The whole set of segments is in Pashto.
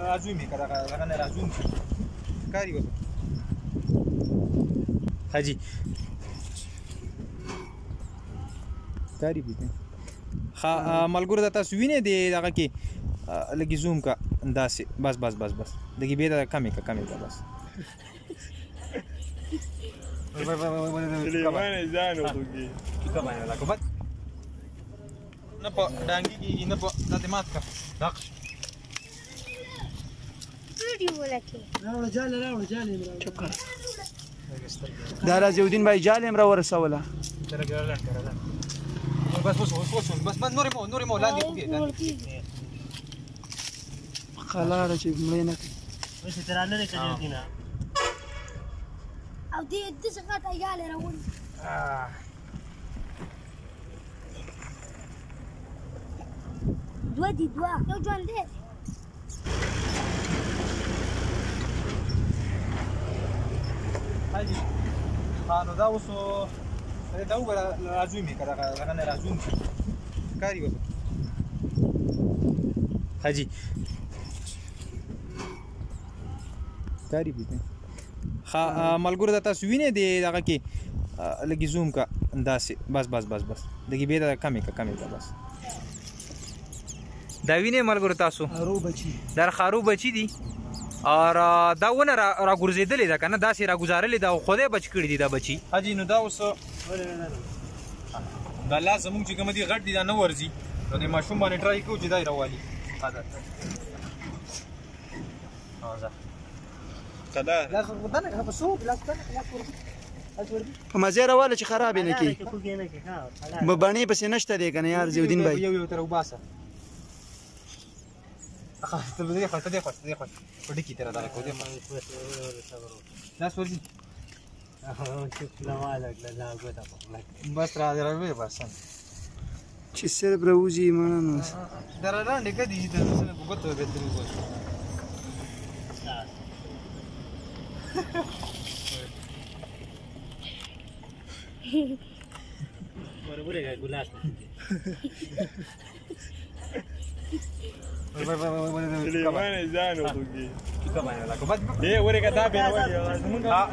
رازومي که دغه نه رازوم ښکاري به حاجي ښکاري به ملګرو د تاسو وینئ د دغه کې لږې زوم که داسې بس لږې بې ده کمې که بس نه په ډانګي کېږي نه په دا دې مات که دقش دا رازالدین بھائی جال هم راورسوله بس نورې مو لاندې وګې خلاړه چې مړې نه کړي او دې څنګه ته یاله راوړي دوه یو ژوند دی حاجي نو دا اوس دا وګوره رازومي که دغه نه رازوم ښکاري به حاجي ښکاري به ملګرو د تاسو وینئ د دغه کې لږې زوم که داسې بس لږې بې ده کمې که بس دا وینئ ملګرو تاسو دا خارو بچي دي او دا ونه راګرځېدلې ده که نه داسې راګزارلې ده او خدای بچ کړي دي دا بچي حاجي نو دا اوس دا لا زمونږ چې کومه دي غټ دي دا نه ورځي نو د ماشوم باندې ټرای کوو چې دا یې راوالي په مزې راواله چې خراب یې نه کړي بڼې پسې نشته دی که نه یار ضیاءالدین بھائی یو تر وباسه دې خوا په ډکي تېره دغه کو لاس ورځي بس راوې باسن چې صرف راوځي مړه نو در لاندې که دي چې درسنه په ګوتو بهتري وګورو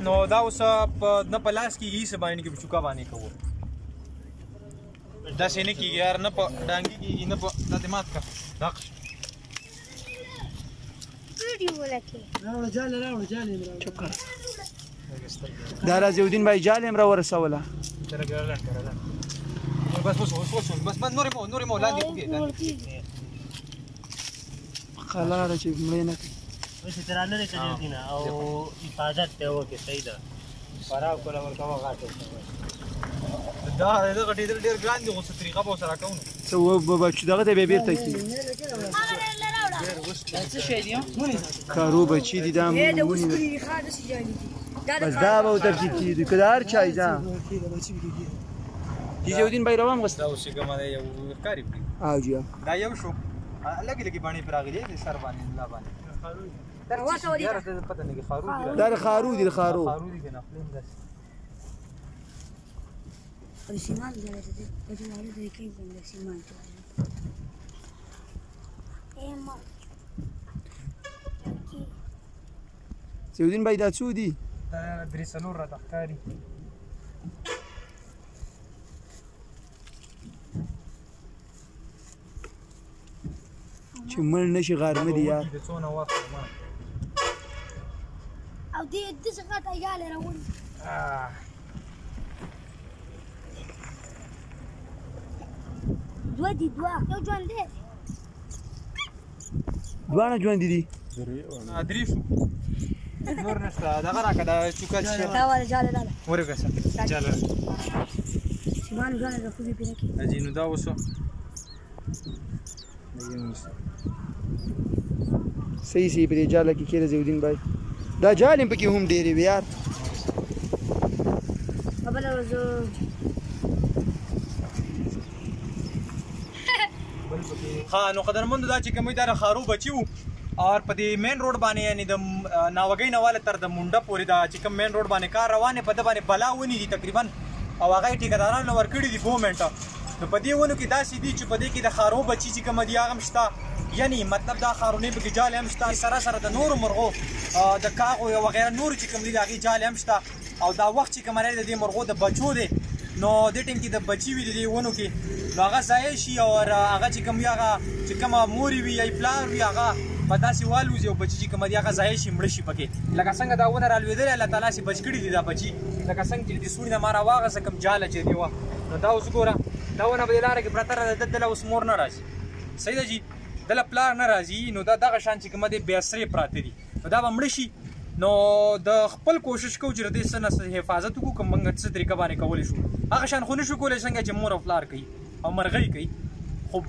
نو دا اوس نه په لاس کېږي څه باندې کې په چوکا باندې کوو داسې نه کېږي یار نه په ډانګي کېږي نه په دا دې مات که دقش دا رازالدین بھائی جال هم راورسوله بس نورې مو لاندې وګې خلاړه چې مړې نه کړي او حفاظت ته وکړي صحیح ده خراب کړه ورکوه غاټه دا دغه ډېر ګران دي خو څه طریقه به ورسره کوو څه چې دغه ته بیا بېرته کړي کارو بچي دي دا بس دا به ورته کېږي که د هر چا دا ضیاءالدین بھائی روان غوښته دا اوس چې کومه دی یو ښکاري کړي او جی دا یو شو لږې باندې پرې راغلي د سر باندې ملا باندې پته نه کېږي خارو دي دا د خارو دي خارو دي که نه خپلې هم ضیاءالدین بھائی دا څو دي دا 3 راته ښکاري چې مړ نه شي غارمه دي یار او دې څنګه ته یاله راوړي دوه یو ژوند دی دواړه ژوندي دي درې شو نور نشته دغه راکړه دا چوکا چې ورکړه جاله حاجي نو دا اوس صحیح په دې جاله کې کېده ضیاءالدین بھائی دا جال هم پکې هم ډېرې وي یار ها نو قدرمندو دا چې کوم دا خارو بچي وو اور په دې مین روډ باندې یعنی د ناوګۍ نواله تر د مونډه پورې دا چې کوم مین روډ باندې کار روانه په د باندې بلا ونی دي تقریبا او هغه ټیکدارانو ورکړي دي ګورنمنت نو په دې ونو کې داسې دي چې په دې کې د خارو بچي چې کوم دي هغه مشته یعنی مطلب دا خارونی پکې جال هم شته سره سره د نورو مرغو د کاغو یا وغیره نور چې کوم دي د هغې جال هم شته او دا وخت چې کوم دی د دې مرغو د بچو دی نو دې ټیم کې د بچي وي د دې ونو کې نو هغه ضایع شي او هغه چې کوم وي هغه چې کومه مورې وي یا پلار وي هغه په داسې والوځي او بچي چې کومه دي هغه ضایع شي مړه شي پکې لکه څنګه دا ونه رالوېدلې الله تعالی چې بچ کړي دي دا بچي لکه څنګه چې د سوري نه ما راواغسه کوم جاله چې دی وه نو دا اوس ګوره دا ونه به دې لاره کې پرته ده دله اوس مور نه راځي صحیح ده جي دله پلار نه راځي نو دا دغه شان چې کومه دی بې اسرې پراته دي نو دا به مړه شي نو د خپل کوشش کوو چې د دې څه نه حفاظت وکړو که موږ څه طریقه باندې کولی شو هغه شان خو نه شو کولی څنګه چې مور او پلار کوي او مرغۍ کوي خو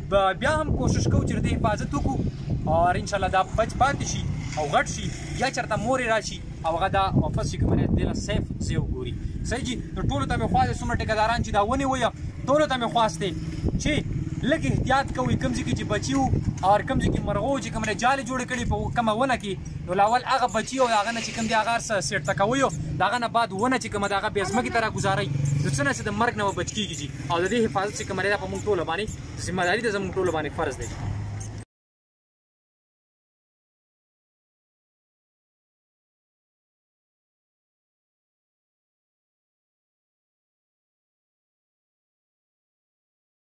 بیا هم کوشش کوو چې د دې حفاظت وکړو او انشاءالله دا بچ پاتې شي او غټ شي یا چېرته مورې راشي او هغه دا واپس چې کوم دی دې نه سیف ځای وګوري صحیح جي نو ټولو ته مې خواست دی څومره ټیکهداران چې دا ونې ویه ټولو ته مې خواست دی چې لږ احتیاط کوئ کوم ځای کې چې بچي وو او کوم ځای کې مرغو چې کوم جالې جوړې کړي په کومه ونه کې نو لاول هغه بچي او هغه نه چې کوم دی هغه هر څه سیټ کوئ د هغه نه بعد ونه چې کومه د هغه بیا ځمکې ته راګوزاروئ نو څه نه چې د مرګ نه به بچ کېږي او د دې حفاظت چې کومه دی دا په موږ ټولو باندې ذمه داري ده زموږ ټولو باندې فرض دی